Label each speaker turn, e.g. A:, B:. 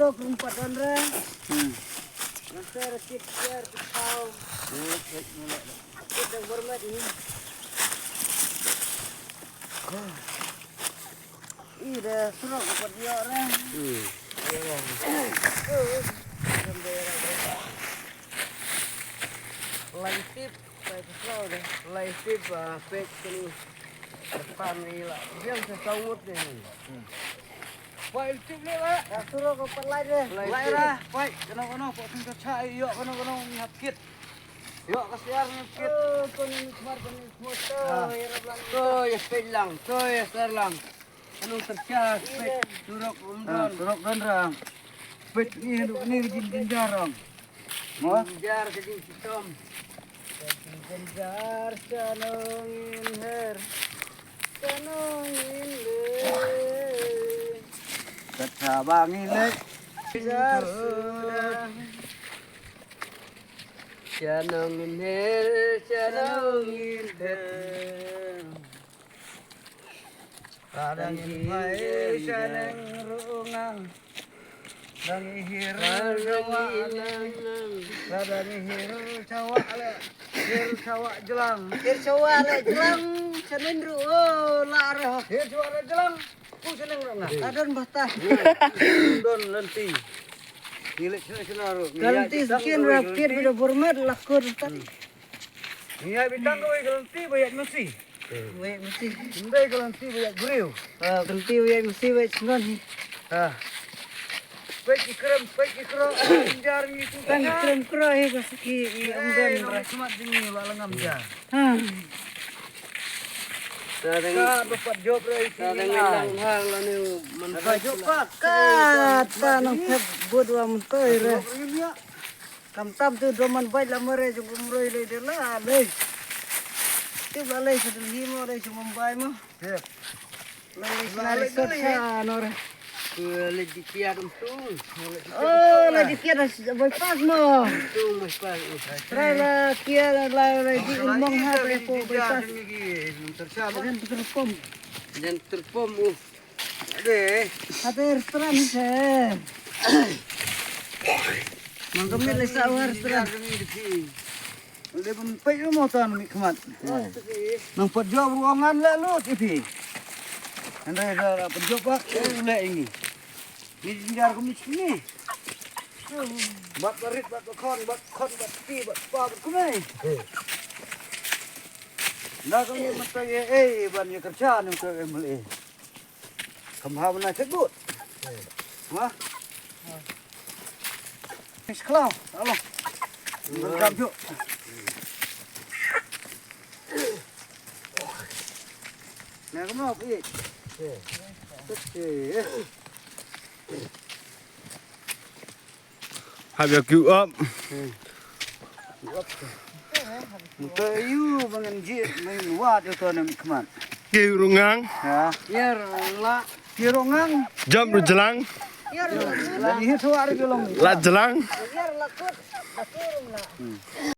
A: suruh kerumpat Andra. Nanti rakit biar kau. Kita bermat ini. Ida suruh kerumpat dia orang. Live tip, live tip, fake ini. Depan ni lah. Dia sesawut ni. Baik tip ni lah. Suruh kerumpat lain deh.
B: Lain lah. Baik. Kena kok tinggal cai. Yuk kena ngapkit. Yuk kasihan ngapkit.
A: Kau ni kemar kau ni motor.
B: Tuh ya pelang. Tuh ya serlang. Anu tercas. Turuk umron. Turuk donrang. Pet ni jinjarang. Mau?
A: Jar jadi hitam. Jar canongin her. Canongin le.
B: Kacabang ilek.
A: Jar sudah. Canongin her. Canongin her.
B: Kadang ilai saneng rungang. Dan ihir kadang ihir cawak le. Ihir cawak jelang.
A: Hir cawak le jelang. Caneng ru. Oh lar.
B: Ihir cawak le jelang. Ku seneng rungang.
A: Adon batah.
B: Don lenti. Ilek senaru.
A: Ganti sekian rakit sudah bermat lakur tadi.
B: Iya bintang kau lenti banyak mesti.
A: Wei mesti.
B: Indai lenti banyak griu.
A: Ganti wei mesti wei sengon.
B: Ah. Baik ikram, jar itu
A: Kan keren kerai kasih amgan.
B: Semat dini lalangam jar.
A: Sadang
B: Dapat job rai.
A: sadang lang hang lanu
B: Dapat job pak.
A: kata nang tep bodwa mentoi re.
B: Ya.
A: Kam tam tu doman bai la mere ju umroi le de la le. Tu la le su ni mo re ju mumbai mo.
B: Ya.
A: Le sa no re.
B: Le dikiar untung.
A: Oh la dikira bai pas mo.
B: Untung mas pas.
A: Ra la kira la di umong ha re po bai pas.
B: Tersabang
A: Kan terpom.
B: dan terpom. Ade.
A: Ada restoran se. Mangkami le sa restoran.
B: Udah pun pay mo tan mi khamat. Nang job ruangan le lu TV. Andai dah job pak le ini. Ni jinjar ko ni. Bat barit bat khon bat pi bat pa bat kumai. Dah kami mata ban ye kerja ni untuk emle. Kamha mana cebut. Wah. Sekolah. Halo. Berkam yuk. Nah, kamu apa ini?
C: Have your queue up.
B: Untuk you bangun jit main wat itu nama keman.
C: Kiu rungang.
B: Ya.
A: Biar la
B: Kirongang.
C: Jam ru jelang.
A: biar
B: Lagi itu ada gelong.
C: La jelang.
A: biar lakut. Lakur